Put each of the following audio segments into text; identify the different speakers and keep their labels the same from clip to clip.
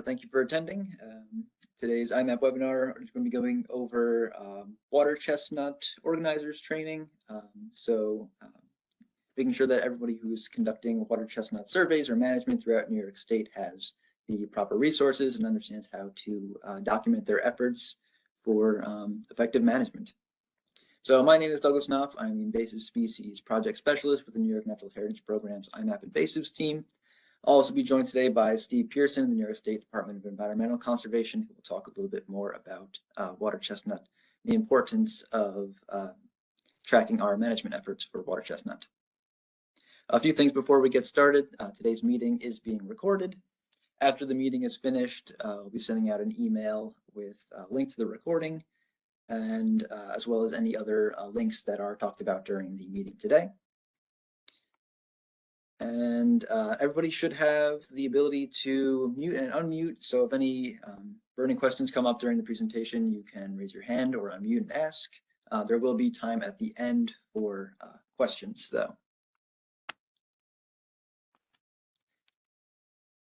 Speaker 1: Thank you for attending. Today's IMAP webinar is going to be going over water chestnut organizers training. Making sure that everybody who's conducting water chestnut surveys or management throughout New York State has the proper resources and understands how to document their efforts for effective management. So my name is Douglas Knopf. I'm the Invasive Species Project Specialist with the New York Natural Heritage Program's IMAP Invasives team. I'll also be joined today by Steve Pearson, the New York State Department of Environmental Conservation, who will talk a little bit more about water chestnut, the importance of tracking our management efforts for water chestnut. A few things before we get started. Today's meeting is being recorded. After the meeting is finished, we'll be sending out an email with a link to the recording and as well as any other links that are talked about during the meeting today. And everybody should have the ability to mute and unmute. So if any burning questions come up during the presentation, you can raise your hand or unmute and ask. There will be time at the end for questions though.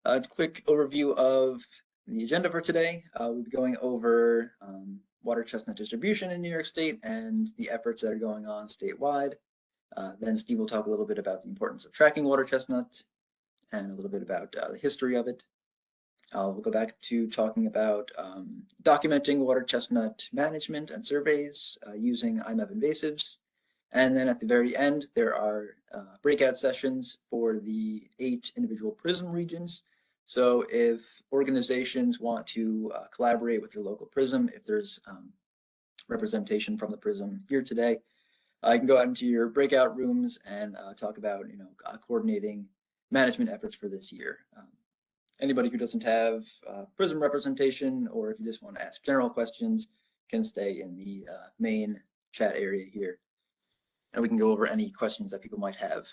Speaker 1: A quick overview of the agenda for today. We'll be going over water chestnut distribution in New York State and the efforts that are going on statewide. Then Steve will talk a little bit about the importance of tracking water chestnut and a little bit about the history of it. We'll go back to talking about documenting water chestnut management and surveys using IMAP invasives. And then at the very end, there are breakout sessions for the 8 individual PRISM regions. So if organizations want to collaborate with your local PRISM, if there's representation from the PRISM here today, you can go out into your breakout rooms and talk about, coordinating management efforts for this year. Anybody who doesn't have PRISM representation, or if you just want to ask general questions, can stay in the main chat area here, and we can go over any questions that people might have.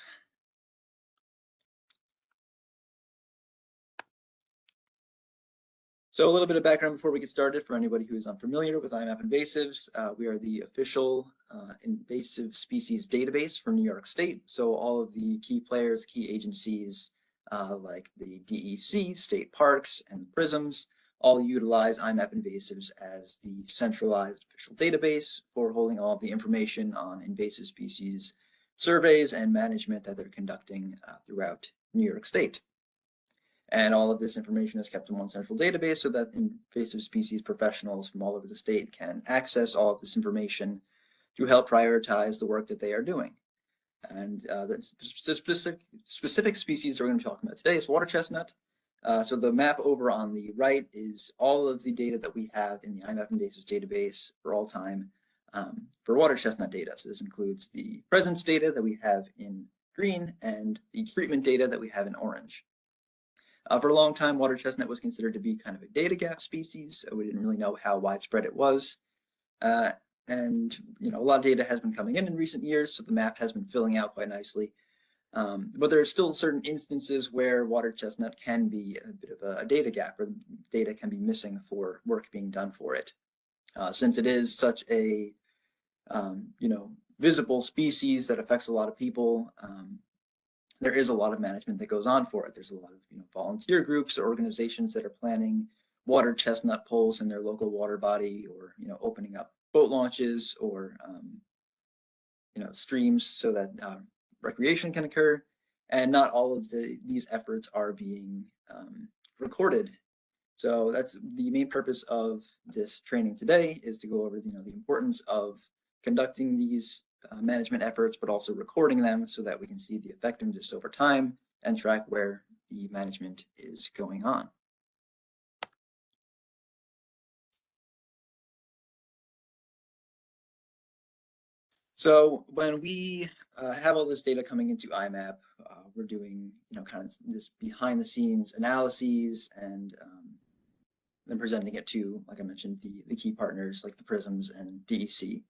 Speaker 1: So a little bit of background before we get started for anybody who is unfamiliar with IMAP invasives. We are the official invasive species database for New York State. So all of the key players, key agencies like the DEC, state parks, and PRISMs all utilize IMAP invasives as the centralized official database for holding all of the information on invasive species surveys and management that they're conducting throughout New York State. And all of this information is kept in one central database so that invasive species professionals from all over the state can access all of this information to help prioritize the work that they are doing. And the specific species that we're going to be talking about today is water chestnut. So the map over on the right is all of the data that we have in the IMAP invasives database for all time for water chestnut data. So this includes the presence data that we have in green and the treatment data that we have in orange. For a long time, water chestnut was considered to be kind of a data gap species. So we didn't really know how widespread it was. And a lot of data has been coming in recent years, so the map has been filling out quite nicely. But there are still certain instances where water chestnut can be a bit of a data gap, or data can be missing for work being done for it. Since it is such a visible species that affects a lot of people, there is a lot of management that goes on for it. There's a lot of volunteer groups or organizations that are planning water chestnut pulls in their local water body, or opening up boat launches or streams so that recreation can occur. And not all of these efforts are being recorded. So that's the main purpose of this training today, is to go over the importance of conducting these management efforts, but also recording them so that we can see the effectiveness over time and track where the management is going on. So when we have all this data coming into IMAP, we're doing kind of this behind the scenes analyses and then presenting it to, like I mentioned, the key partners like the PRISMs and DEC.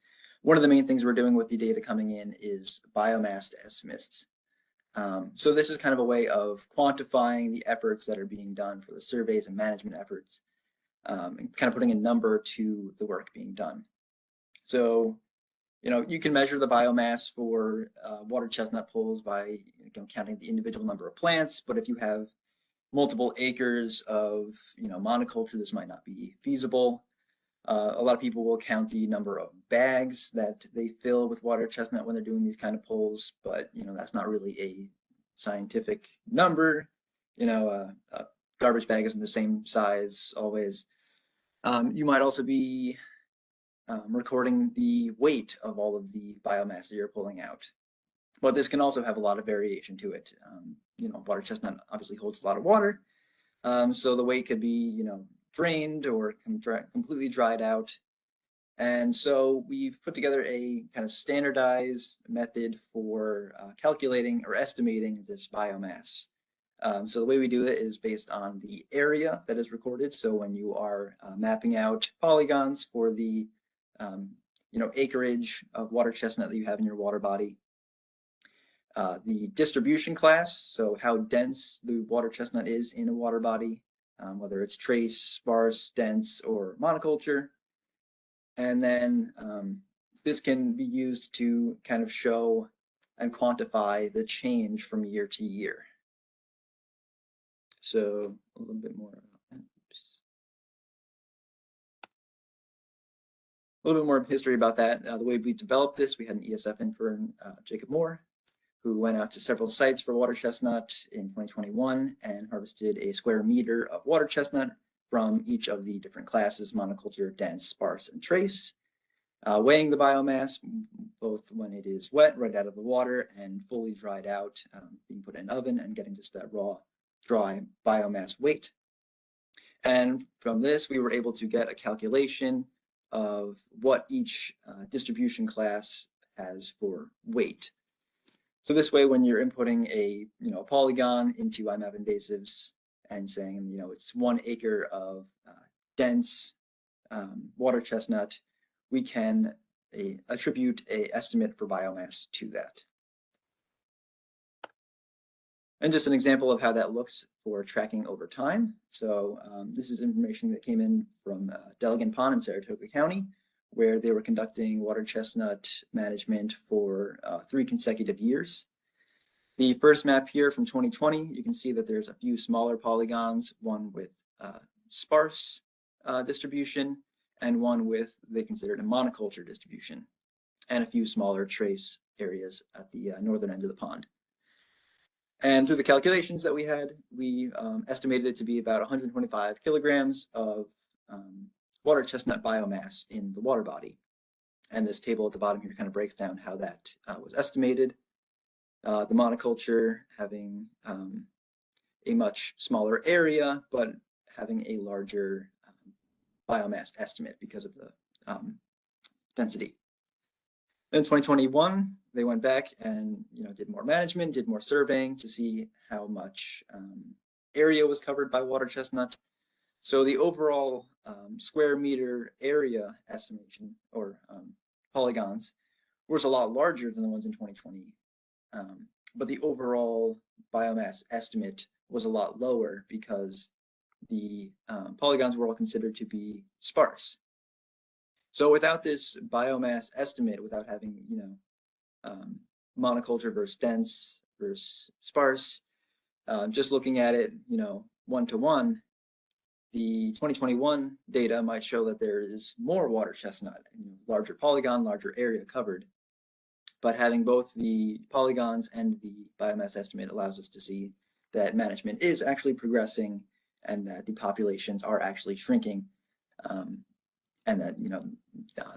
Speaker 1: One of the main things we're doing with the data coming in is biomass estimates. So this is kind of a way of quantifying the efforts that are being done for the surveys and management efforts, and kind of putting a number to the work being done. So, you can measure the biomass for water chestnut pools by counting the individual number of plants, but if you have multiple acres of monoculture, this might not be feasible. A lot of people will count the number of bags that they fill with water chestnut when they're doing these kind of polls, but that's not really a scientific number. A garbage bag isn't the same size always. You might also be recording the weight of all of the biomass that you're pulling out. But this can also have a lot of variation to it. Water chestnut obviously holds a lot of water, so the weight could be drained or completely dried out. And so we've put together a kind of standardized method for calculating or estimating this biomass. So the way we do it is based on the area that is recorded. So when you are mapping out polygons for the acreage of water chestnut that you have in your water body, the distribution class, so how dense the water chestnut is in a water body, whether it's trace, sparse, dense, or monoculture. And then this can be used to kind of show and quantify the change from year to year. So a little bit more about that. A little bit more history about that. The way we developed this, we had an ESF intern, Jacob Moore, who went out to several sites for water chestnut in 2021 and harvested a square meter of water chestnut from each of the different classes: monoculture, dense, sparse, and trace, weighing the biomass both when it is wet right out of the water and fully dried out, being put in an oven and getting just that raw, dry biomass weight. And from this, we were able to get a calculation of what each distribution class has for weight. So this way, when you're inputting a polygon into IMAP invasives and saying it's 1 acre of dense water chestnut, we can attribute an estimate for biomass to that. And just an example of how that looks for tracking over time. So this is information that came in from Delegan Pond in Saratoga County, where they were conducting water chestnut management for 3 consecutive years. The first map here from 2020, you can see that there's a few smaller polygons, one with sparse distribution and one with, they considered, a monoculture distribution, and a few smaller trace areas at the northern end of the pond. And through the calculations that we had, we estimated it to be about 125 kilograms of water chestnut biomass in the water body. And this table at the bottom here kind of breaks down how that was estimated. The monoculture having a much smaller area, but having a larger biomass estimate because of the density. In 2021, they went back and did more management, did more surveying to see how much area was covered by water chestnut. So the overall square meter area estimation, or polygons, was a lot larger than the ones in 2020. But the overall biomass estimate was a lot lower because the polygons were all considered to be sparse. So without this biomass estimate, without having monoculture versus dense versus sparse, just looking at it 1-to-1, the 2021 data might show that there is more water chestnut, larger polygon, larger area covered. But having both the polygons and the biomass estimate allows us to see that management is actually progressing and that the populations are actually shrinking, and that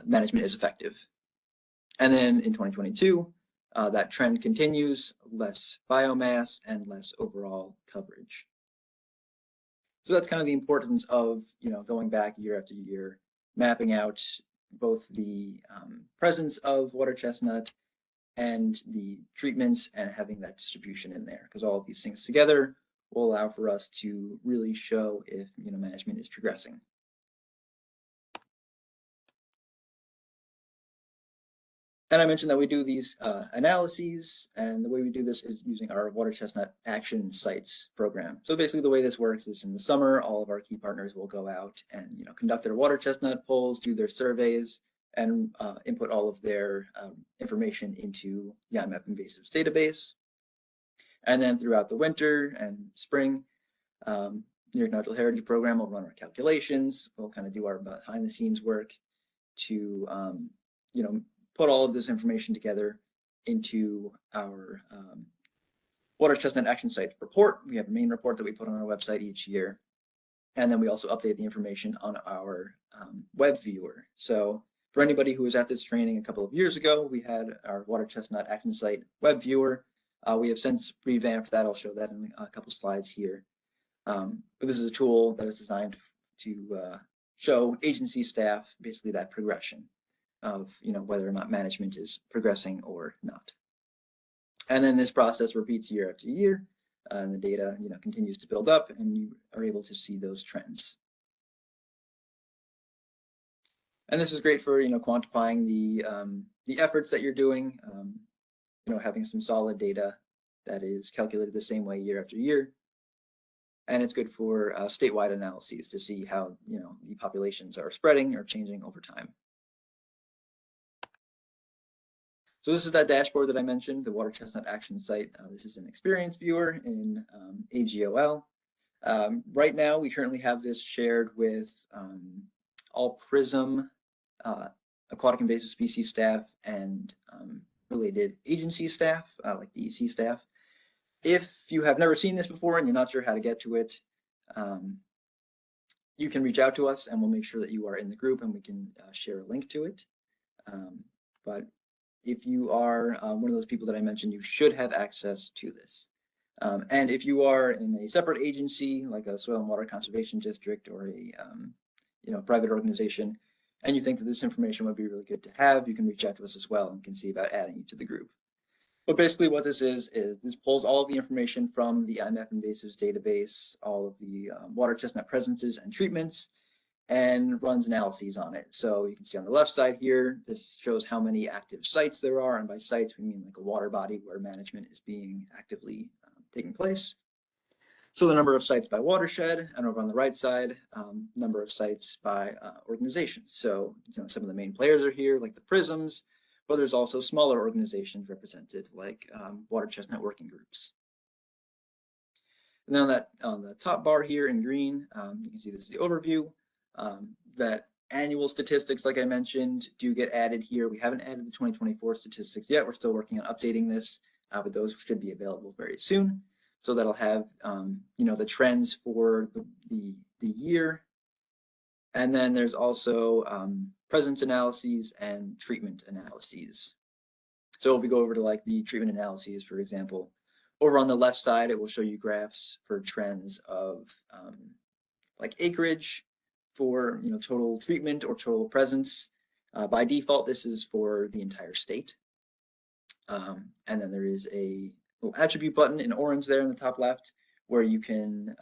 Speaker 1: management is effective. And then in 2022, that trend continues: less biomass and less overall coverage. So that's kind of the importance of going back year after year, mapping out both the presence of water chestnut and the treatments, and having that distribution in there, because all of these things together will allow for us to really show if management is progressing. And I mentioned that we do these analyses, and the way we do this is using our Water Chestnut Action Sites program. So basically the way this works is in the summer, all of our key partners will go out and conduct their water chestnut polls, do their surveys, and input all of their information into the IMAP invasives database. And then throughout the winter and spring, New York Natural Heritage Program will run our calculations. We'll kind of do our behind the scenes work to, put all of this information together into our Water Chestnut Action Site report. We have a main report that we put on our website each year. And then we also update the information on our web viewer. So for anybody who was at this training a couple of years ago, we had our Water Chestnut Action Site web viewer. We have since revamped that. I'll show that in a couple slides here. But this is a tool that is designed to show agency staff basically that progression of whether or not management is progressing or not. And then this process repeats year after year, and the data continues to build up, and you are able to see those trends. And this is great for quantifying the efforts that you're doing. Having some solid data that is calculated the same way year after year. And it's good for statewide analyses to see how the populations are spreading or changing over time. So this is that dashboard that I mentioned, the Water Chestnut Action Site. This is an experience viewer in AGOL. Right now, we currently have this shared with all PRISM aquatic invasive species staff and related agency staff, like DEC staff. If you have never seen this before and you're not sure how to get to it, you can reach out to us and we'll make sure that you are in the group and we can share a link to it. But if you are one of those people that I mentioned, you should have access to this. And if you are in a separate agency, like a soil and water conservation district or a private organization, and you think that this information would be really good to have, you can reach out to us as well and can see about adding you to the group. But basically what this is this pulls all of the information from the IMF invasives database, all of the water chestnut presences and treatments, and runs analyses on it. So you can see on the left side here, this shows how many active sites there are. And by sites, we mean like a water body where management is being actively taking place. So the number of sites by watershed, and over on the right side, number of sites by organizations. So some of the main players are here, like the PRISMs, but there's also smaller organizations represented, like water chestnut working groups. And then on the top bar here in green, you can see this is the overview. That annual statistics, like I mentioned, do get added here. We haven't added the 2024 statistics yet. We're still working on updating this, but those should be available very soon. So that'll have the trends for the year. And then there's also presence analyses and treatment analyses. So if we go over to like the treatment analyses, for example, over on the left side, it will show you graphs for trends of like acreage for total treatment or total presence. By default, this is for the entire state. And then there is a little attribute button in orange there in the top left where you can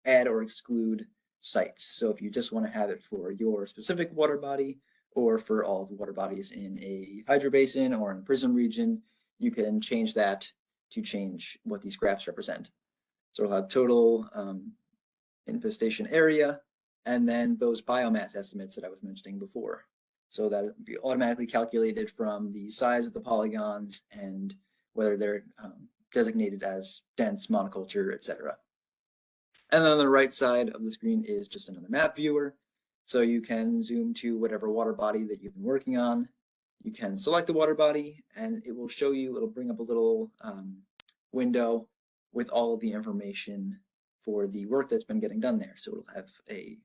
Speaker 1: add or exclude sites. So if you just want to have it for your specific water body or for all the water bodies in a hydro basin or in a PRISM region, you can change that to change what these graphs represent. So we'll have total infestation area and then those biomass estimates that I was mentioning before. So that will be automatically calculated from the size of the polygons and whether they're designated as dense, monoculture, etc. And then on the right side of the screen is just another map viewer. So you can zoom to whatever water body that you've been working on. You can select the water body and it will show you, it'll bring up a little window with all of the information for the work that's been getting done there. So it'll have a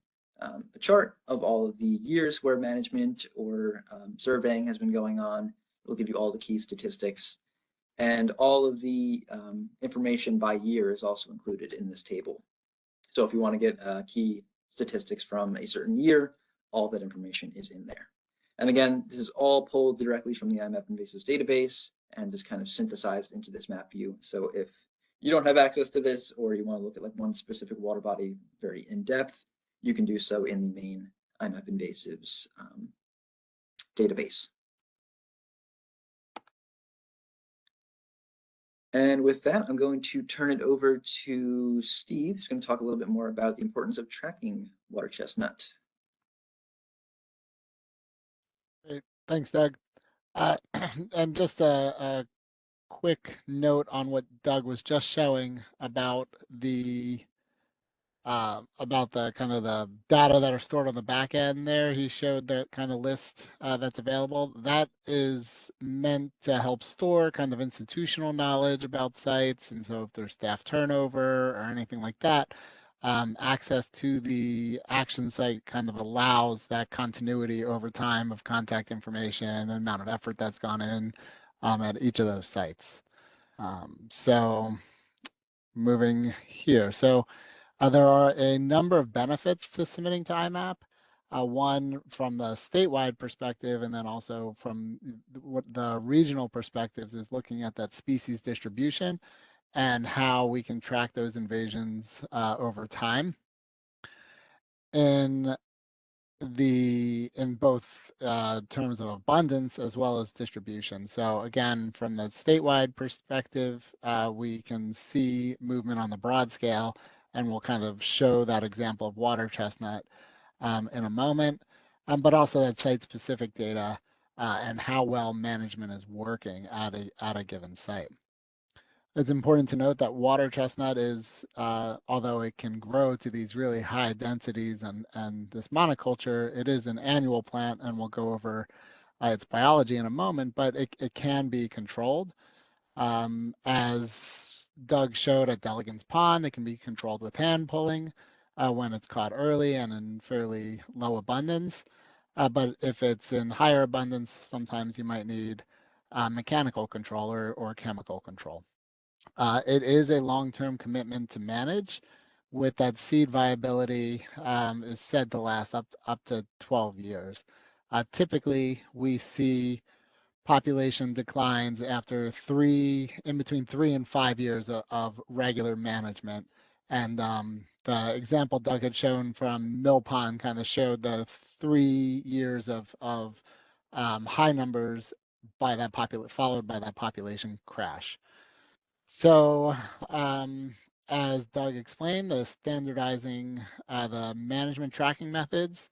Speaker 1: chart of all of the years where management or surveying has been going on. It'll give you all the key statistics. And all of the information by year is also included in this table. So if you want to get key statistics from a certain year, all that information is in there. And again, this is all pulled directly from the IMF invasives database and just kind of synthesized into this map view. So if you don't have access to this or you want to look at like one specific water body very in depth, you can do so in the main IMF invasives database. And with that, I'm going to turn it over to Steve, who's going to talk a little bit more about the importance of tracking water chestnut.
Speaker 2: Great. Thanks, Doug. And just a quick note on what Doug was just showing about the kind of the data that are stored on the back end there. He showed that kind of list that's available. That is meant to help store kind of institutional knowledge about sites. And so if there's staff turnover or anything like that, access to the action site kind of allows that continuity over time of contact information and the amount of effort that's gone in at each of those sites. So moving here. So there are a number of benefits to submitting to IMAP. One from the statewide perspective, and then also from what the regional perspectives is looking at that species distribution and how we can track those invasions over time. In both terms of abundance as well as distribution. So again, from the statewide perspective, we can see movement on the broad scale, and we'll kind of show that example of water chestnut in a moment, but also that site-specific data and how well management is working at a given site. It's important to note that water chestnut is, although it can grow to these really high densities and this monoculture, it is an annual plant, and we'll go over its biology in a moment, but it can be controlled. As Doug showed at Delegan's Pond, it can be controlled with hand pulling when it's caught early and in fairly low abundance. But if it's in higher abundance, sometimes you might need mechanical control or chemical control. It is a long-term commitment to manage with that seed viability is said to last up to 12 years. Typically, we see population declines after in between 3 and 5 years of regular management. And the example Doug had shown from Mill Pond kind of showed the 3 years of high numbers followed by that population crash. So, as Doug explained, the standardizing the management tracking methods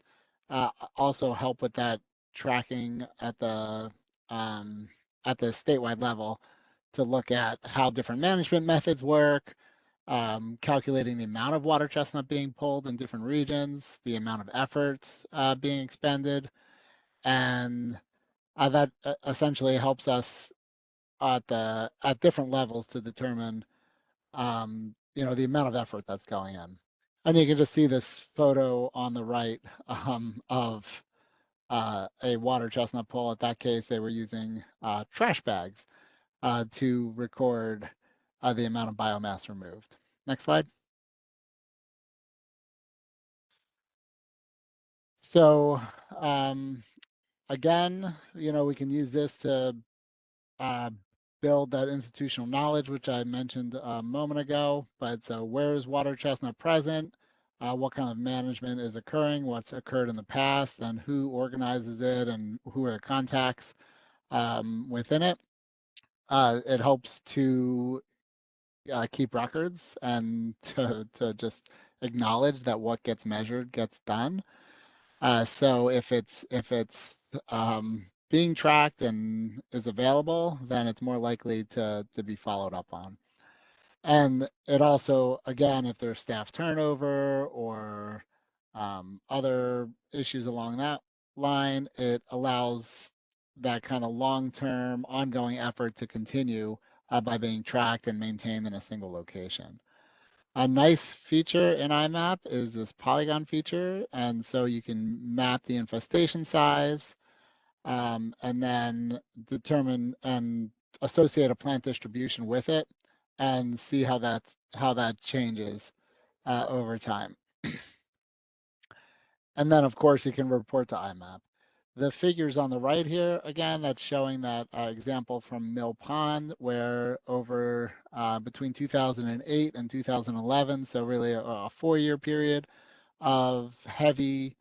Speaker 2: also help with that tracking um, at the statewide level to look at how different management methods work, calculating the amount of water chestnut being pulled in different regions, the amount of efforts being expended, and that essentially helps us at different levels to determine the amount of effort that's going in. And you can just see this photo on the right of a water chestnut pull. At that case, they were using trash bags to record the amount of biomass removed. Next slide. So again, we can use this to uh, build that institutional knowledge, which I mentioned a moment ago. But where is water chestnut present? What kind of management is occurring? What's occurred in the past? And who organizes it? And who are the contacts within it? It helps to keep records and to just acknowledge that what gets measured gets done. So if it's being tracked and is available, then it's more likely to be followed up on. And it also, again, if there's staff turnover or other issues along that line, it allows that kind of long-term ongoing effort to continue by being tracked and maintained in a single location. A nice feature in IMAP is this polygon feature, and so you can map the infestation size and then determine and associate a plant distribution with it and see how that changes over time. And then, of course, you can report to IMAP. The figures on the right here, again, that's showing that example from Mill Pond, where over between 2008 and 2011, so really a 4-year period of heavy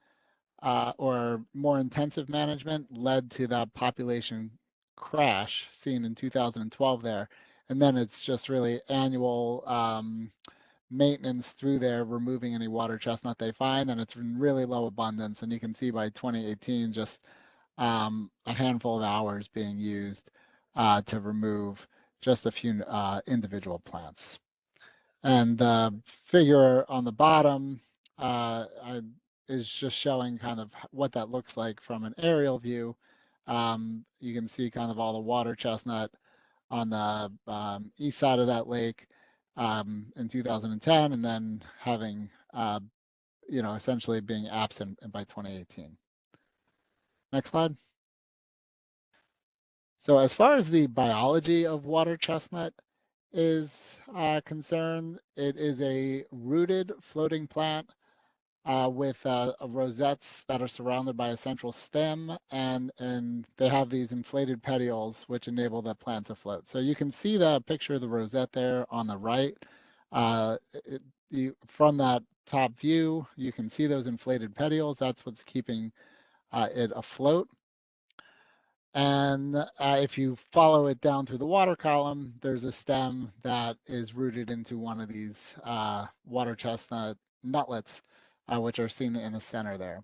Speaker 2: or more intensive management led to that population crash seen in 2012 there. And then it's just really annual maintenance through there, removing any water chestnut they find, and it's in really low abundance. And you can see by 2018, just a handful of hours being used to remove just a few individual plants. And the figure on the bottom is just showing kind of what that looks like from an aerial view. You can see kind of all the water chestnut on the east side of that lake in 2010, and then having, essentially being absent by 2018. Next slide. So as far as the biology of water chestnut is concerned, it is a rooted floating plant with rosettes that are surrounded by a central stem, and they have these inflated petioles which enable the plant to float. So you can see the picture of the rosette there on the right. From that top view, you can see those inflated petioles. That's what's keeping it afloat. And if you follow it down through the water column, there's a stem that is rooted into one of these water chestnut nutlets, which are seen in the center there.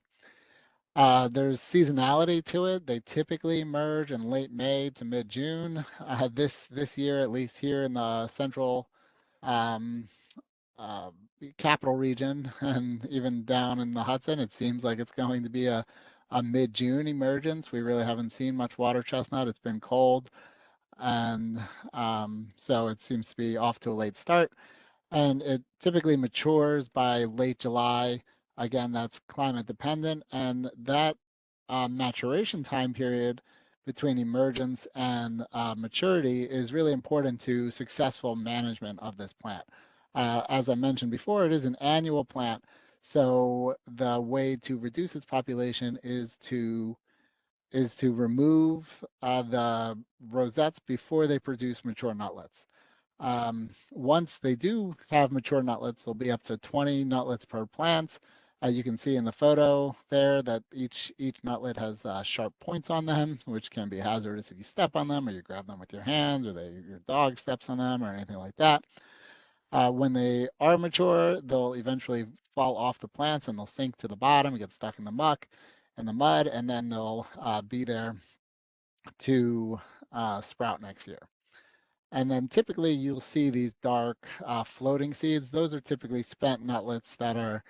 Speaker 2: There's seasonality to it. They typically emerge in late May to mid-June. This year, at least here in the central um, uh, capital region and even down in the Hudson, it seems like it's going to be a mid-June emergence. We really haven't seen much water chestnut. It's been cold, and so it seems to be off to a late start. And it typically matures by late July. Again, that's climate dependent, and that maturation time period between emergence and maturity is really important to successful management of this plant. As I mentioned before, it is an annual plant, so the way to reduce its population is to remove the rosettes before they produce mature nutlets. Once they do have mature nutlets, there'll be up to 20 nutlets per plant. You can see in the photo there that each nutlet has sharp points on them, which can be hazardous if you step on them or you grab them with your hands or your dog steps on them or anything like that. When they are mature, they'll eventually fall off the plants and they'll sink to the bottom and get stuck in the muck and the mud, and then they'll be there to sprout next year. And then typically you'll see these dark floating seeds. Those are typically spent nutlets that are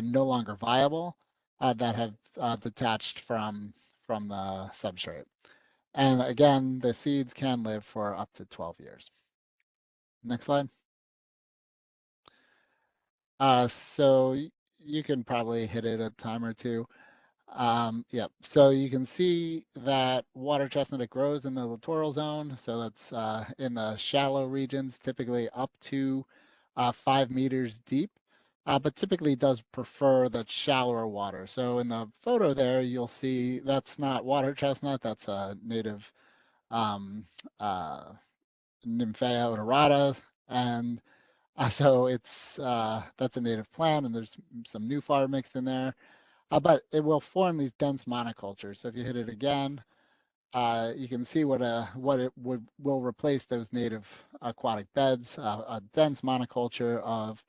Speaker 2: no longer viable, that have detached from the substrate. And again, the seeds can live for up to 12 years. Next slide. So you can probably hit it a time or two. Yeah, so you can see that water chestnut, it grows in the littoral zone. So that's in the shallow regions, typically up to 5 meters deep, but typically does prefer the shallower water. So in the photo there, you'll see that's not water chestnut, that's a native um, uh, Nymphea odorata. And so that's a native plant, and there's some new flower mixed in there. But it will form these dense monocultures. So if you hit it again, you can see what it will replace those native aquatic beds, a dense monoculture of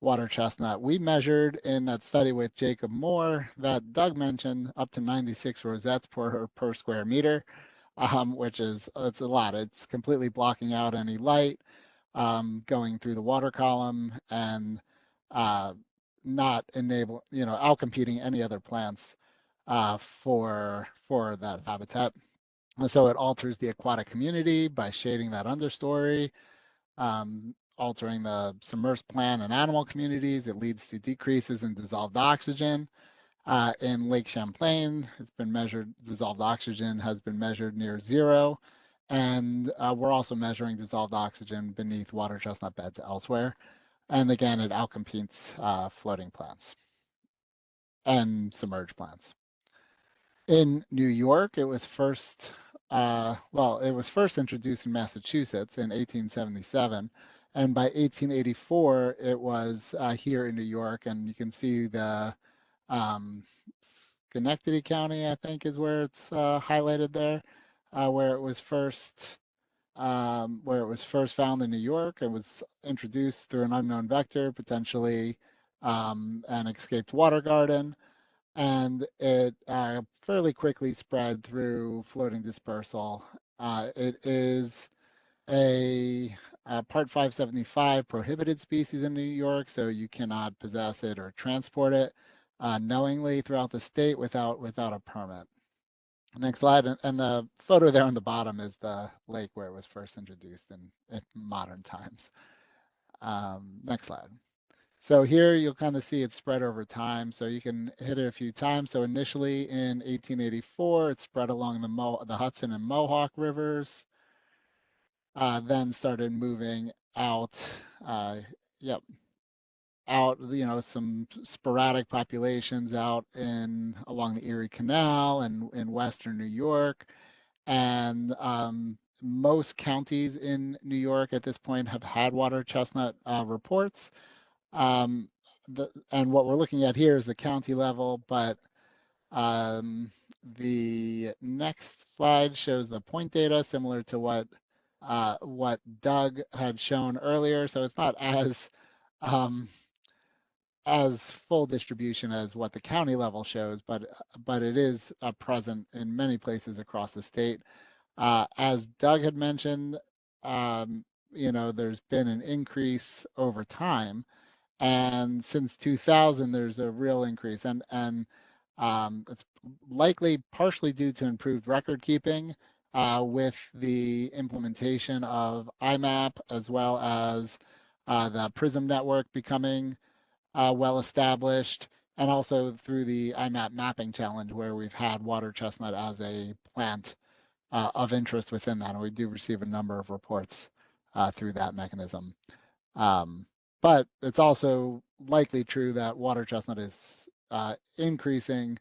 Speaker 2: water chestnut. We measured in that study with Jacob Moore that Doug mentioned up to 96 rosettes per square meter, which it's a lot. It's completely blocking out any light going through the water column and uh, not outcompeting any other plants for that habitat. And so it alters the aquatic community by shading that understory, altering the submerged plant and animal communities. It leads to decreases in dissolved oxygen. In Lake Champlain, it's been measured, dissolved oxygen has been measured near zero. And we're also measuring dissolved oxygen beneath water chestnut beds elsewhere. And again, it outcompetes floating plants and submerged plants. In New York, it was first introduced in Massachusetts in 1877, and by 1884 it was here in New York. And you can see the Schenectady County, I think, is where it's highlighted there, where it was first found in New York. It was introduced through an unknown vector, potentially an escaped water garden, and it fairly quickly spread through floating dispersal. It is a Part 575 prohibited species in New York, so you cannot possess it or transport it knowingly throughout the state without a permit. Next slide, and the photo there on the bottom is the lake where it was first introduced in modern times. Next slide. So here you'll kind of see it spread over time. So you can hit it a few times. So initially in 1884, it spread along the Hudson and Mohawk rivers, then started moving out. Yep, out, some sporadic populations out along the Erie Canal and in Western New York. And most counties in New York at this point have had water chestnut reports. Um, and what we're looking at here is the county level, but the next slide shows the point data similar to what Doug had shown earlier. So it's not um, as full distribution as what the county level shows, but it is present in many places across the state. As Doug had mentioned, there's been an increase over time, and since 2000, there's a real increase, and it's likely partially due to improved record keeping with the implementation of IMAP as well as the PRISM network becoming well established, and also through the IMAP mapping challenge where we've had water chestnut as a plant of interest within that, and we do receive a number of reports through that mechanism. Um, but it's also likely true that water chestnut is increasing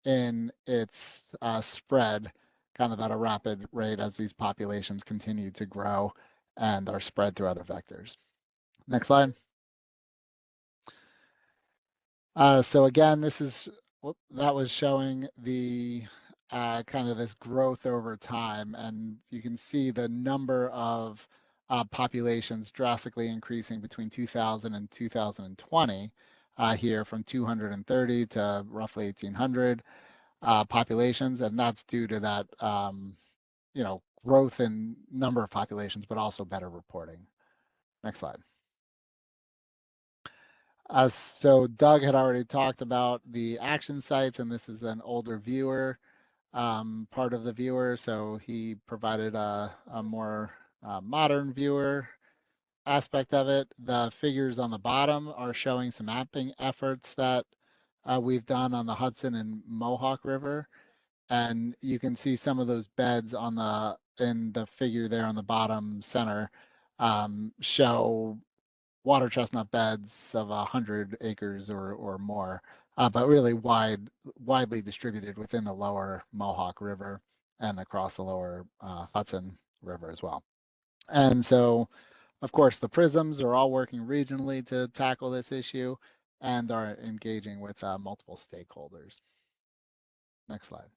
Speaker 2: in its spread kind of at a rapid rate as these populations continue to grow and are spread through other vectors. Next slide. So again, that was showing the kind of this growth over time, and you can see the number of populations drastically increasing between 2000 and 2020 here from 230 to roughly 1800 populations, and that's due to that growth in number of populations, but also better reporting. Next slide. So Doug had already talked about the action sites, and this is an older viewer, part of the viewer. So he provided a more modern viewer aspect of it. The figures on the bottom are showing some mapping efforts that we've done on the Hudson and Mohawk River. And you can see some of those beds in the figure there on the bottom center show water chestnut beds of 100 acres or more, but really widely distributed within the lower Mohawk River and across the lower Hudson River as well. And so, of course, the prisms are all working regionally to tackle this issue and are engaging with multiple stakeholders. Next slide.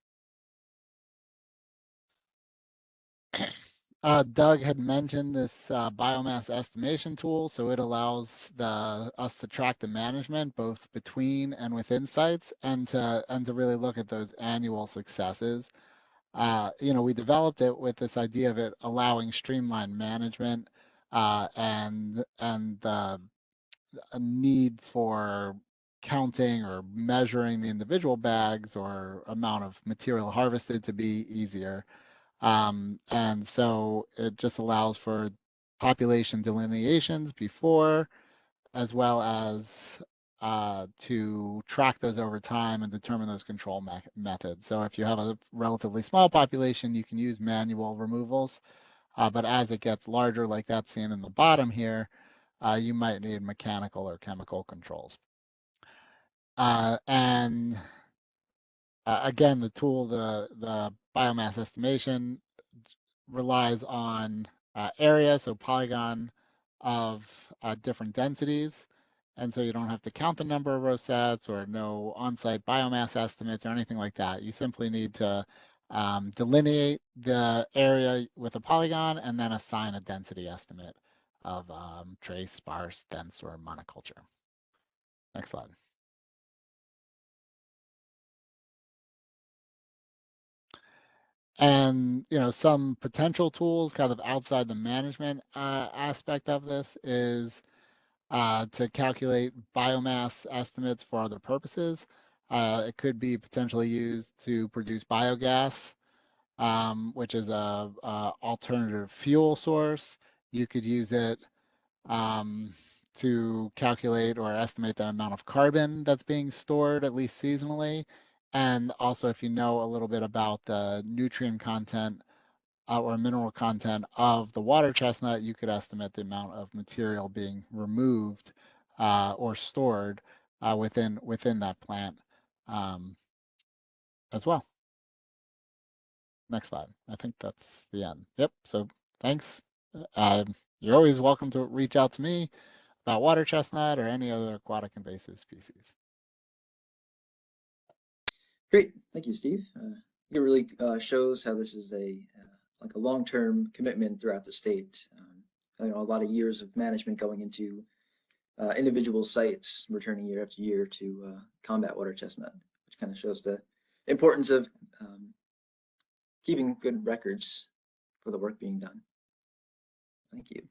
Speaker 2: Doug had mentioned this biomass estimation tool, so it allows us to track the management both between and within sites, and to really look at those annual successes. We developed it with this idea of it allowing streamlined management and a need for counting or measuring the individual bags or amount of material harvested to be easier. And so it just allows for population delineations before, as well as to track those over time and determine those control methods. So if you have a relatively small population, you can use manual removals. But as it gets larger, like that's seen in the bottom here, you might need mechanical or chemical controls. And again, the tool, the biomass estimation relies on area, so polygon of different densities. And so you don't have to count the number of rosettes or no on-site biomass estimates or anything like that. You simply need to delineate the area with a polygon and then assign a density estimate of trace, sparse, dense, or monoculture. Next slide. And some potential tools kind of outside the management aspect of this is to calculate biomass estimates for other purposes. It could be potentially used to produce biogas, which is a alternative fuel source. You could use it um, to calculate or estimate the amount of carbon that's being stored, at least seasonally. And also, if you know a little bit about the nutrient content or mineral content of the water chestnut, you could estimate the amount of material being removed or stored within that plant um, as well. Next slide. I think that's the end. Yep. So thanks. You're always welcome to reach out to me about water chestnut or any other aquatic invasive species.
Speaker 1: Great, thank you, Steve. It really shows how this is like a long-term commitment throughout the state. A lot of years of management going into individual sites, returning year after year to combat water chestnut, which kind of shows the importance of keeping good records for the work being done. Thank you.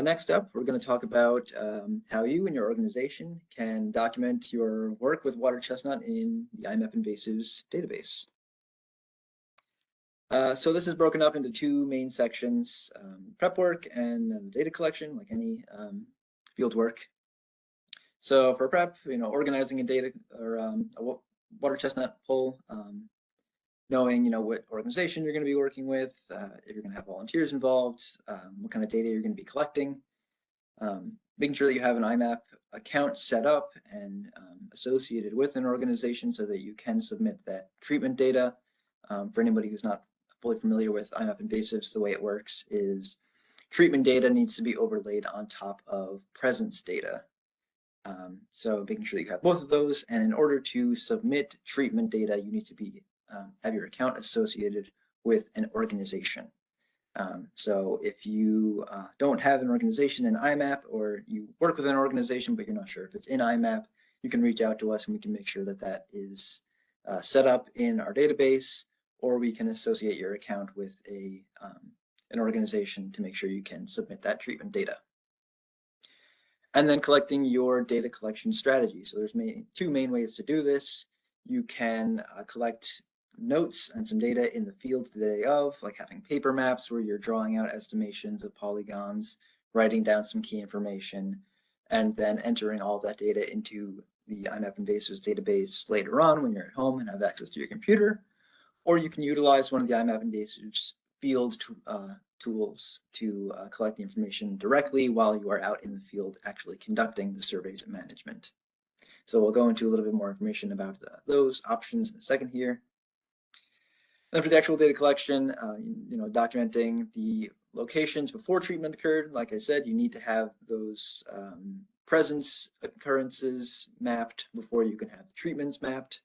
Speaker 1: Next up, we're going to talk about how you and your organization can document your work with water chestnut in the IMAP invasives database. So this is broken up into two main sections, prep work and data collection, like any field work. So for prep, organizing a data or a water chestnut poll, knowing what organization you're going to be working with, if you're going to have volunteers involved, what kind of data you're going to be collecting, making sure that you have an IMAP account set up and associated with an organization so that you can submit that treatment data. For anybody who's not fully familiar with IMAP invasives, the way it works is treatment data needs to be overlaid on top of presence data. So making sure that you have both of those, and in order to submit treatment data, you need to be have your account associated with an organization. So if you don't have an organization in IMAP, or you work with an organization but you're not sure if it's in IMAP, you can reach out to us and we can make sure that that is set up in our database, or we can associate your account with an organization to make sure you can submit that treatment data. And then collecting your data collection strategy. So there's two main ways to do this. You can collect notes and some data in the field the day of, like having paper maps where you're drawing out estimations of polygons, writing down some key information, and then entering all of that data into the IMAP invasives database later on when you're at home and have access to your computer. Or you can utilize one of the IMAP invasives field tools to collect the information directly while you are out in the field actually conducting the surveys and management. So we'll go into a little bit more information about those options in a second here. Then for the actual data collection, documenting the locations before treatment occurred. Like I said, you need to have those presence occurrences mapped before you can have the treatments mapped.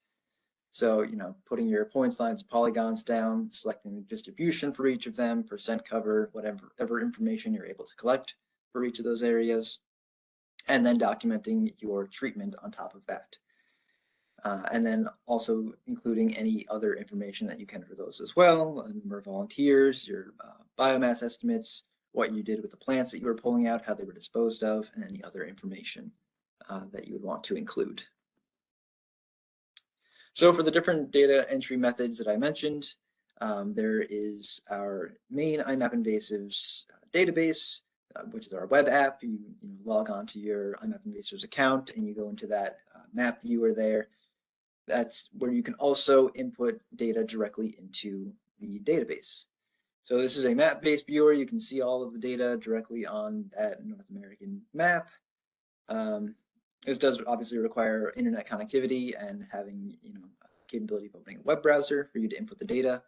Speaker 1: So, putting your points, lines, polygons down, selecting the distribution for each of them, percent cover, whatever information you're able to collect for each of those areas, and then documenting your treatment on top of that. And then also including any other information that you can for those as well, a number of volunteers, your biomass estimates, what you did with the plants that you were pulling out, how they were disposed of, and any other information that you would want to include. So for the different data entry methods that I mentioned, there is our main IMAP invasives database, which is our web app. You log on to your IMAP invasives account and you go into that map viewer there. That's where you can also input data directly into the database. So this is a map-based viewer. You can see all of the data directly on that North American map. This does obviously require internet connectivity and having capability of opening a web browser for you to input the data.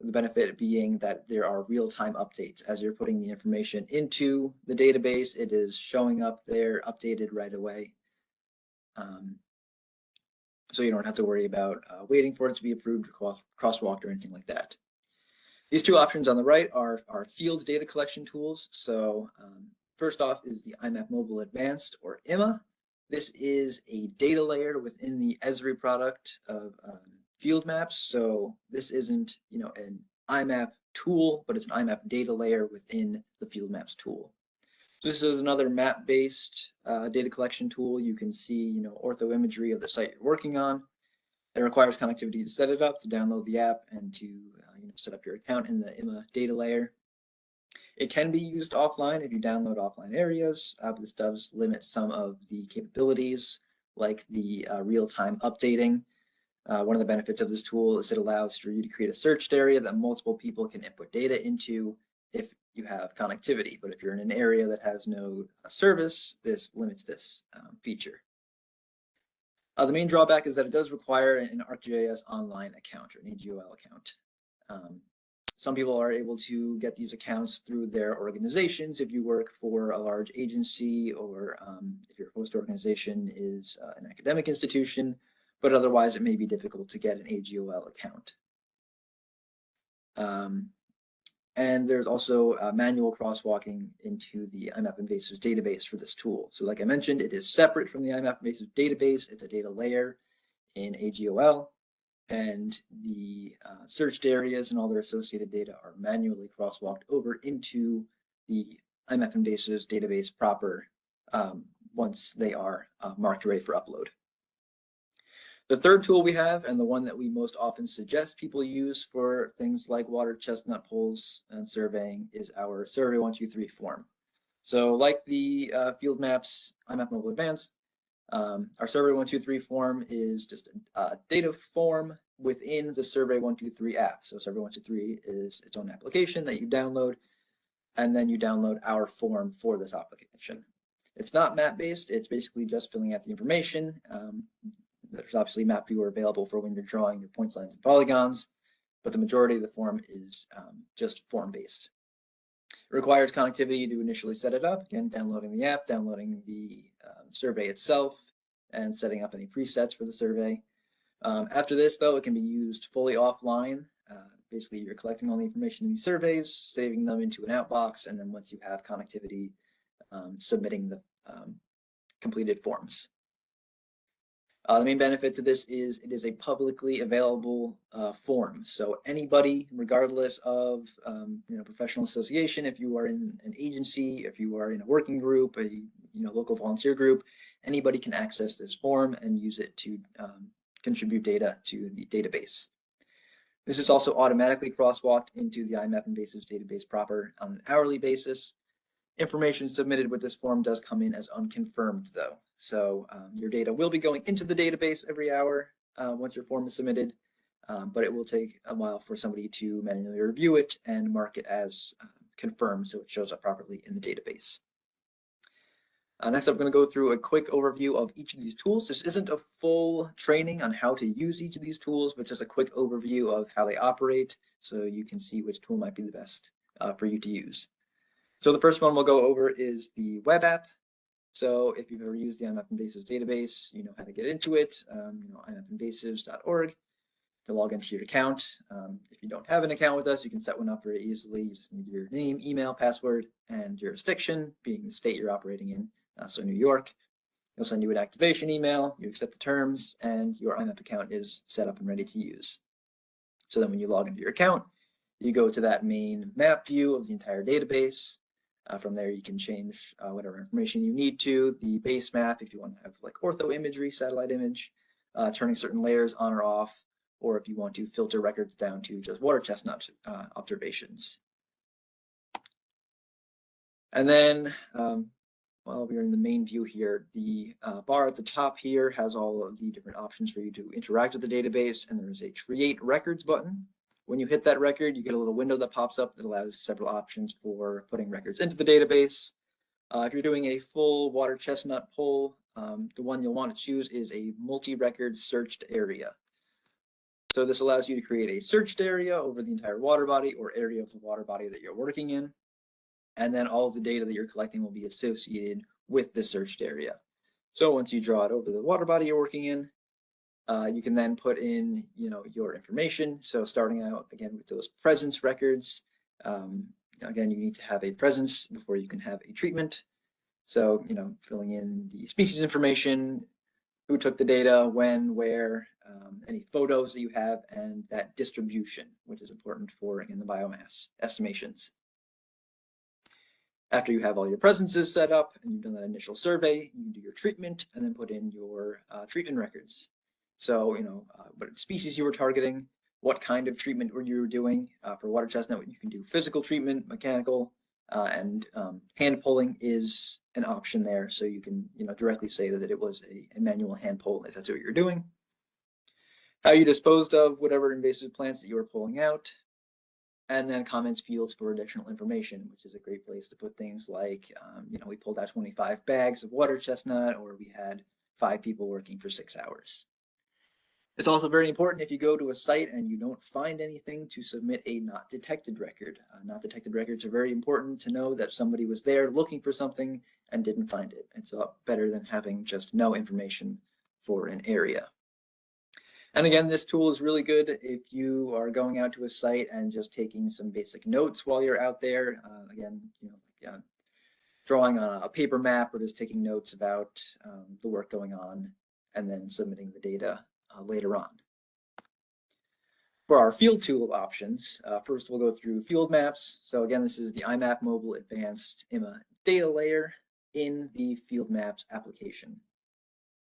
Speaker 1: The benefit being that there are real-time updates as you're putting the information into the database. It is showing up there, updated right away. So you don't have to worry about waiting for it to be approved or crosswalked or anything like that. These two options on the right are our field data collection tools. So first off is the IMAP Mobile Advanced, or IMA. This is a data layer within the Esri product of field maps. So this isn't, an IMAP tool, but it's an IMAP data layer within the field maps tool. So this is another map-based data collection tool. You can see, ortho imagery of the site you're working on. It requires connectivity to set it up, to download the app, and to set up your account in the IMA data layer. It can be used offline if you download offline areas, but this does limit some of the capabilities, like the real-time updating. One of the benefits of this tool is it allows for you to create a searched area that multiple people can input data into if you have connectivity. But if you're in an area that has no service, this limits this feature. The main drawback is that it does require an ArcGIS online account or an AGOL account. Some people are able to get these accounts through their organizations if you work for a large agency, or if your host organization is an academic institution, but otherwise it may be difficult to get an AGOL account. And there's also manual crosswalking into the IMAP Invasives database for this tool. So like I mentioned, it is separate from the IMAP Invasives database. It's a data layer in AGOL, and the searched areas and all their associated data are manually crosswalked over into the IMAP Invasives database proper once they are marked ready for upload. The third tool we have, and the one that we most often suggest people use for things like water chestnut polls and surveying, is our Survey 123 form. So like the field maps IMAP Mobile Advanced, our Survey 123 form is just a data form within the Survey 123 app. So Survey 123 is its own application that you download, and then you download our form for this application. It's not map-based. It's basically just filling out the information. There's obviously map viewer available for when you're drawing your points, lines, and polygons, but the majority of the form is just form-based. It requires connectivity to initially set it up, again, downloading the app, downloading the survey itself, and setting up any presets for the survey. After this, though, it can be used fully offline. Basically, you're collecting all the information in these surveys, saving them into an outbox, and then once you have connectivity, submitting the completed forms. The main benefit to this is it is a publicly available form. So anybody, regardless of professional association, if you are in an agency, if you are in a working group, a local volunteer group, anybody can access this form and use it to contribute data to the database. This is also automatically crosswalked into the IMAP Invasives database proper on an hourly basis. Information submitted with this form does come in as unconfirmed, though. So your data will be going into the database every hour once your form is submitted, but it will take a while for somebody to manually review it and mark it as confirmed so it shows up properly in the database. Next, I'm going to go through a quick overview of each of these tools. This isn't a full training on how to use each of these tools, but just a quick overview of how they operate so you can see which tool might be the best for you to use. So the first one we'll go over is the web app. So if you've ever used the IMAP Invasives database, you know how to get into it, imapinvasives.org to log into your account. If you don't have an account with us, you can set one up very easily. You just need your name, email, password, and jurisdiction, being the state you're operating in. So New York. It'll send you an activation email, you accept the terms, and your IMAP account is set up and ready to use. So then when you log into your account, you go to that main map view of the entire database. From there, you can change whatever information you need to. The base map, if you want to have like ortho imagery, satellite image, turning certain layers on or off, or if you want to filter records down to just water chestnut observations. And then while we're in the main view here, the bar at the top here has all of the different options for you to interact with the database, and there's a Create Records button. When you hit that record, you get a little window that pops up that allows several options for putting records into the database. If you're doing a full water chestnut poll, the one you'll want to choose is a multi-record searched area. So this allows you to create a searched area over the entire water body or area of the water body that you're working in. And then all of the data that you're collecting will be associated with the searched area. So once you draw it over the water body you're working in, you can then put in, your information. So starting out again with those presence records, again, you need to have a presence before you can have a treatment. So, filling in the species information, who took the data, when, where, any photos that you have, and that distribution, which is important for, again, the biomass estimations. After you have all your presences set up and you've done that initial survey, you can do your treatment and then put in your treatment records. So, what species you were targeting, what kind of treatment you were doing. For water chestnut, you can do physical treatment, mechanical, and hand pulling is an option there. So you can, directly say that it was a manual hand pull if that's what you're doing. How you disposed of whatever invasive plants that you were pulling out. And then comments fields for additional information, which is a great place to put things like, we pulled out 25 bags of water chestnut, or we had 5 people working for 6 hours. It's also very important if you go to a site and you don't find anything to submit a not detected record. Not detected records are very important to know that somebody was there looking for something and didn't find it. It's a lot better than having just no information for an area. And again, this tool is really good if you are going out to a site and just taking some basic notes while you're out there. Drawing on a paper map or just taking notes about the work going on and then submitting the data later on. For our field tool options, first we'll go through field maps. So again, this is the IMAP Mobile Advanced IMA data layer in the field maps application.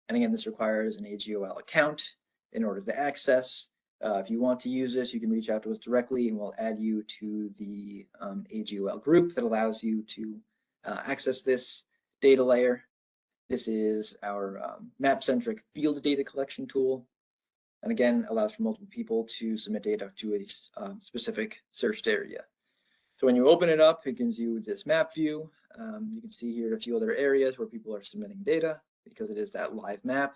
Speaker 1: And again, this requires an AGOL account in order to access. If you want to use this, you can reach out to us directly and we'll add you to the AGOL group that allows you to access this data layer. This is our map-centric field data collection tool. And again, allows for multiple people to submit data to a specific searched area. So when you open it up, it gives you this map view. You can see here a few other areas where people are submitting data because it is that live map.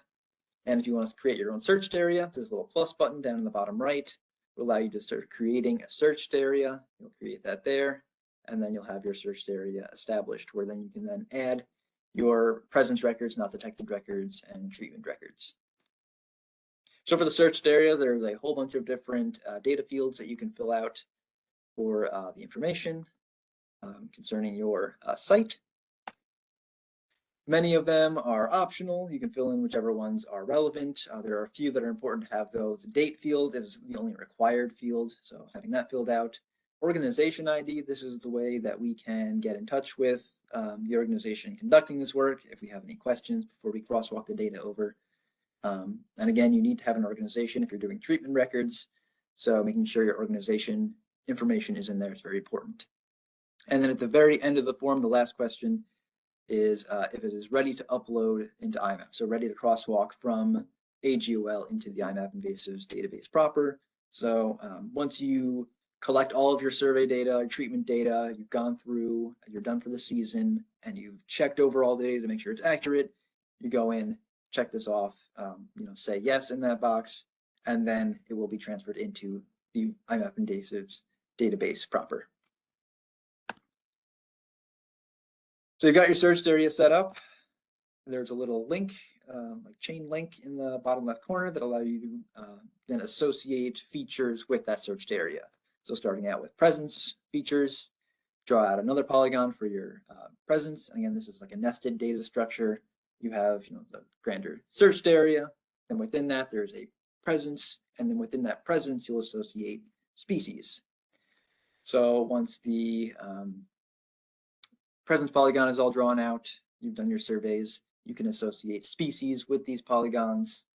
Speaker 1: And if you want to create your own searched area, there's a little plus button down in the bottom right. It will allow you to start creating a searched area. You'll create that there, and then you'll have your searched area established, where then you can then add your presence records, not detected records, and treatment records. So for the searched area, there's a whole bunch of different data fields that you can fill out for the information concerning your site. Many of them are optional. You can fill in whichever ones are relevant. There are a few that are important to have, though. The date field is the only required field, so having that filled out. Organization ID, this is the way that we can get in touch with the organization conducting this work if we have any questions before we crosswalk the data over. And again, you need to have an organization if you're doing treatment records, so making sure your organization information is in there is very important. And then at the very end of the form, the last question is if it is ready to upload into IMAP, so ready to crosswalk from AGOL into the IMAP invasives database proper. So once you collect all of your survey data, treatment data, you've gone through, you're done for the season, and you've checked over all the data to make sure it's accurate, you go in, check this off, say yes in that box, and then it will be transferred into the IMAP invasives database proper. So you've got your searched area set up. There's a little link, like chain link in the bottom left corner that allow you to then associate features with that searched area. So starting out with presence features, draw out another polygon for your presence. And again, this is like a nested data structure. You have the grander searched area. Then within that, there's a presence. And then within that presence, you'll associate species. So once the presence polygon is all drawn out, you've done your surveys, you can associate species with these polygons,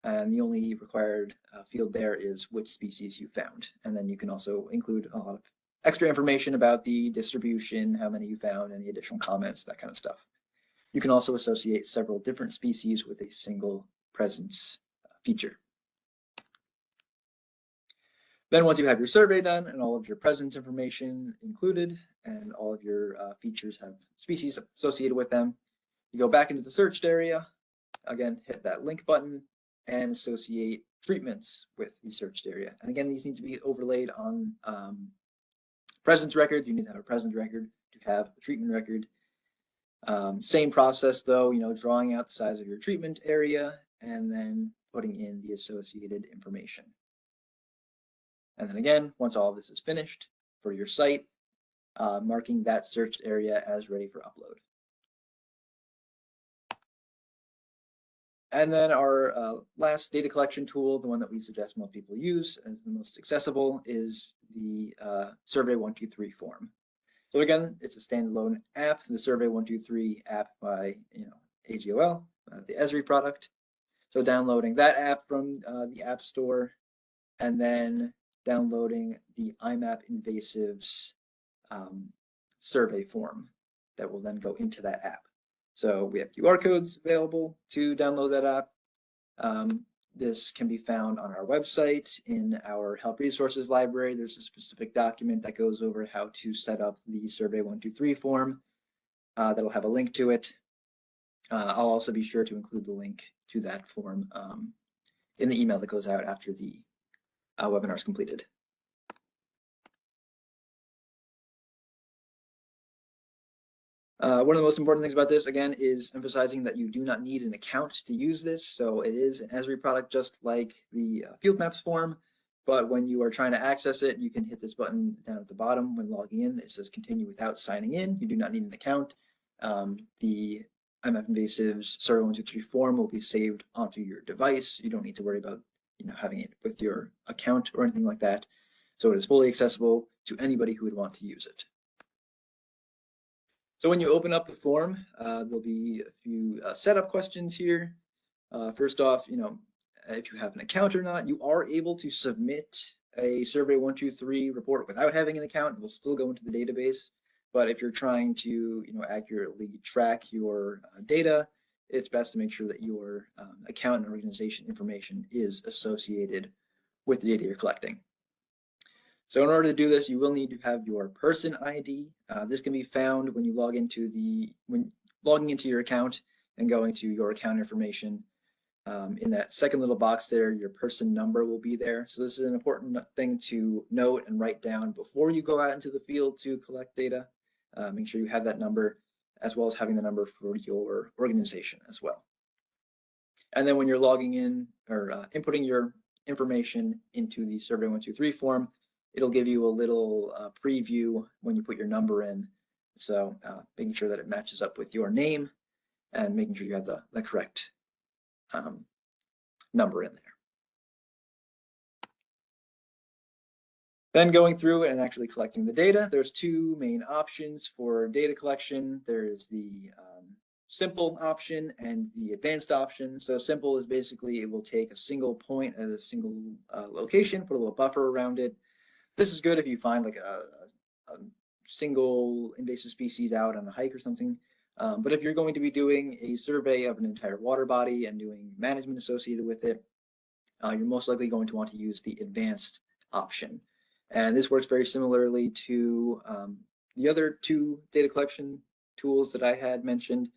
Speaker 1: and the only required field there is which species you found. And then you can also include a lot of extra information about the distribution, how many you found, any additional comments, that kind of stuff. You can also associate several different species with a single presence feature. Then once you have your survey done and all of your presence information included and all of your features have species associated with them, you go back into the searched area, again, hit that link button and associate treatments with the searched area. And again, these need to be overlaid on presence records. You need to have a presence record to have a treatment record. Same process though, drawing out the size of your treatment area and then putting in the associated information. And then again, once all of this is finished for your site, marking that searched area as ready for upload. And then our last data collection tool, the one that we suggest most people use as the most accessible, is the Survey 123 form. So again, it's a standalone app, the Survey 123 app by AGOL, the Esri product. So downloading that app from the App Store, and then downloading the IMAP Invasives survey form that will then go into that app. So we have QR codes available to download that app. This can be found on our website in our help resources library. There's a specific document that goes over how to set up the Survey 123 form that'll have a link to it. I'll also be sure to include the link to that form in the email that goes out after the webinar is completed. One of the most important things about this, again, is emphasizing that you do not need an account to use this. So it is an Esri product, just like the field maps form. But when you are trying to access it, you can hit this button down at the bottom when logging in. It says continue without signing in. You do not need an account. The IMAP Invasives Survey 123 form will be saved onto your device. You don't need to worry about having it with your account or anything like that. So it is fully accessible to anybody who would want to use it. So when you open up the form, there'll be a few setup questions here. First off, if you have an account or not, you are able to submit a Survey 123 report without having an account. It will still go into the database. But if you're trying to accurately track your data, it's best to make sure that your account and organization information is associated with the data you're collecting. So in order to do this, you will need to have your person ID. This can be found when you log into when logging into your account and going to your account information. In that second little box there, your person number will be there. So this is an important thing to note and write down before you go out into the field to collect data. Make sure you have that number, as well as having the number for your organization as well. And then when you're logging in or inputting your information into the Survey 123 form, it'll give you a little preview when you put your number in. So making sure that it matches up with your name and making sure you have the correct number in there. Then going through and actually collecting the data, there's two main options for data collection. There's the simple option and the advanced option. So simple is basically it will take a single point at a single location, put a little buffer around it. This is good if you find like a single invasive species out on a hike or something. But if you're going to be doing a survey of an entire water body and doing management associated with it, you're most likely going to want to use the advanced option. And this works very similarly to the other two data collection tools that I had mentioned,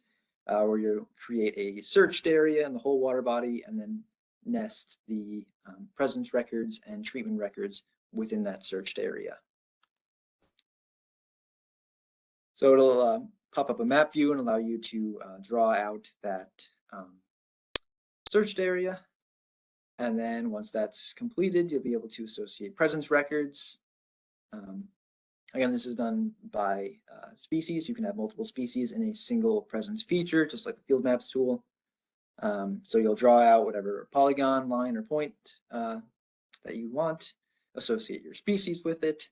Speaker 1: where you create a searched area in the whole water body and then nest the presence records and treatment records within that searched area. So it'll pop up a map view and allow you to draw out that searched area. And then once that's completed, you'll be able to associate presence records. Again, this is done by species. You can have multiple species in a single presence feature, just like the field maps tool. So you'll draw out whatever polygon, line, or point that you want, associate your species with it,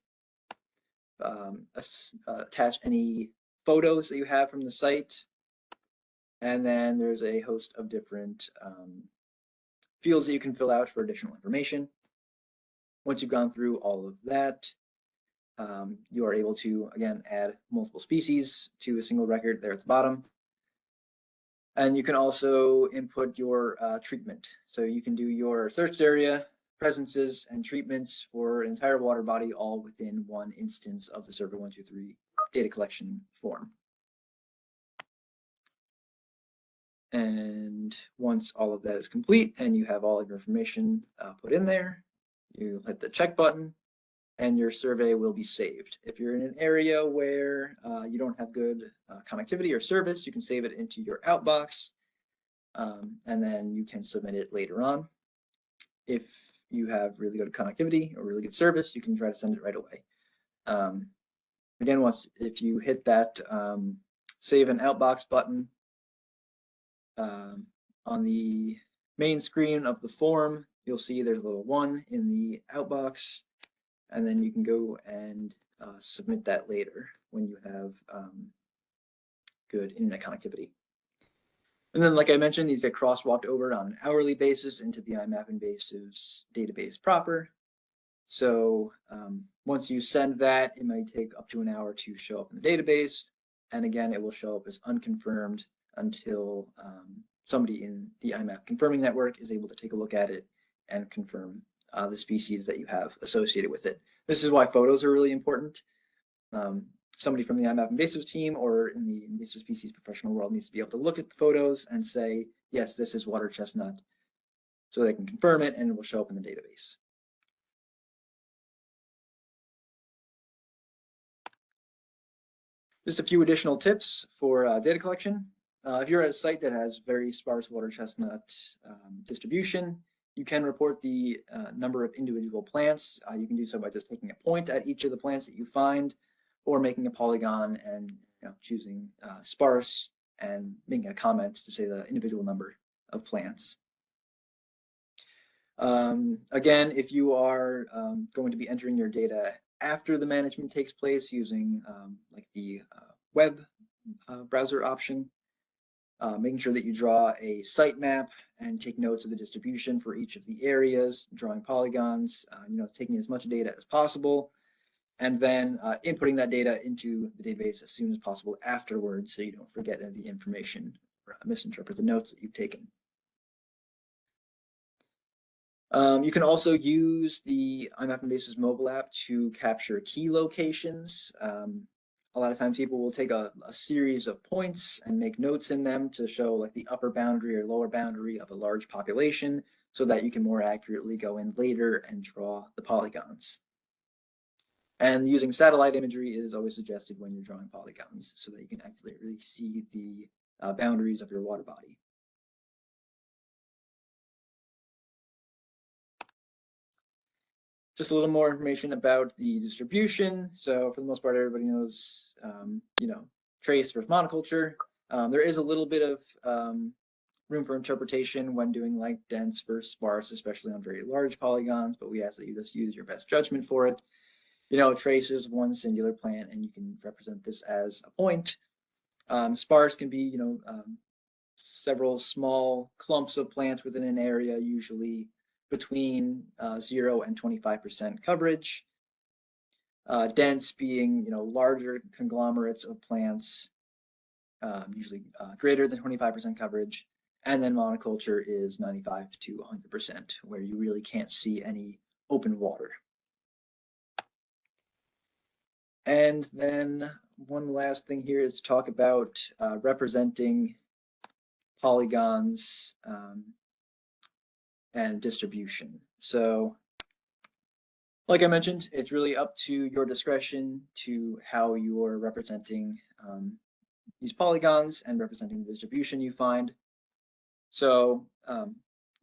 Speaker 1: attach any photos that you have from the site, and then there's a host of different fields that you can fill out for additional information. Once you've gone through all of that, you are able to, again, add multiple species to a single record there at the bottom. And you can also input your treatment. So you can do your searched area, presences, and treatments for an entire water body all within one instance of the Survey 123 data collection form. And once all of that is complete and you have all of your information put in there, you hit the check button and your survey will be saved. If you're in an area where you don't have good connectivity or service, you can save it into your outbox and then you can submit it later on. If you have really good connectivity or really good service, you can try to send it right away. Again, if you hit that save an outbox button on the main screen of the form, you'll see there's a little 1 in the outbox, and then you can go and submit that later when you have good internet connectivity. And then, like I mentioned, these get crosswalked over on an hourly basis into the IMAP invasives database proper. So once you send that, it might take up to an hour to show up in the database. And again, it will show up as unconfirmed until somebody in the IMAP confirming network is able to take a look at it and confirm the species that you have associated with it. This is why photos are really important. Somebody from the IMAP invasives team or in the invasive species professional world needs to be able to look at the photos and say, yes, this is water chestnut, so they can confirm it and it will show up in the database. Just a few additional tips for data collection. If you're at a site that has very sparse water chestnut distribution, you can report the number of individual plants. You can do so by just taking a point at each of the plants that you find, or making a polygon and choosing sparse and making a comment to say the individual number of plants. Again, if you are going to be entering your data after the management takes place using like the web browser option, making sure that you draw a site map and take notes of the distribution for each of the areas, drawing polygons, taking as much data as possible, and then inputting that data into the database as soon as possible afterwards so you don't forget the information or misinterpret the notes that you've taken. You can also use the IMAP Invasives mobile app to capture key locations. A lot of times people will take a series of points and make notes in them to show like the upper boundary or lower boundary of a large population so that you can more accurately go in later and draw the polygons. And using satellite imagery is always suggested when you're drawing polygons so that you can accurately see the boundaries of your water body. Just a little more information about the distribution. So for the most part, everybody knows, trace versus monoculture. There is a little bit of room for interpretation when doing like dense versus sparse, especially on very large polygons, but we ask that you just use your best judgment for it. Trace is one singular plant and you can represent this as a point. Sparse can be, several small clumps of plants within an area, usually between 0 and 25% coverage. Dense being, larger conglomerates of plants, usually greater than 25% coverage. And then monoculture is 95 to 100%, where you really can't see any open water. And then one last thing here is to talk about representing polygons and distribution. So like I mentioned, it's really up to your discretion to how you're representing these polygons and representing the distribution you find. So,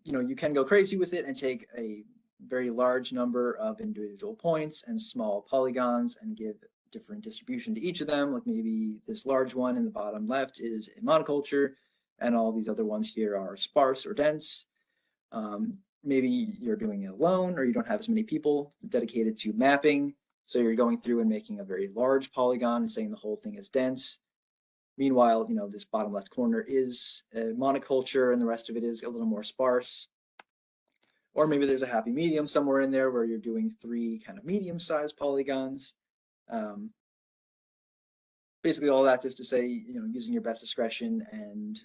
Speaker 1: you can go crazy with it and take a very large number of individual points and small polygons and give different distribution to each of them. Like maybe this large one in the bottom left is a monoculture and all these other ones here are sparse or dense. Maybe you're doing it alone or you don't have as many people dedicated to mapping. So you're going through and making a very large polygon and saying the whole thing is dense. Meanwhile, this bottom left corner is a monoculture and the rest of it is a little more sparse. Or maybe there's a happy medium somewhere in there where you're doing 3 kind of medium-sized polygons. Basically all that is to say, using your best discretion and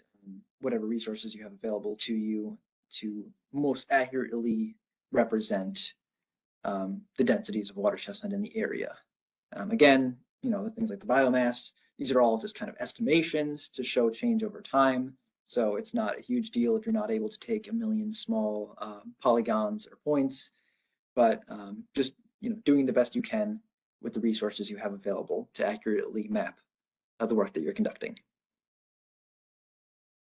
Speaker 1: whatever resources you have available to you to most accurately represent the densities of water chestnut in the area. Again, the things like the biomass, these are all just kind of estimations to show change over time. So it's not a huge deal if you're not able to take a million small polygons or points, but just doing the best you can with the resources you have available to accurately map the work that you're conducting.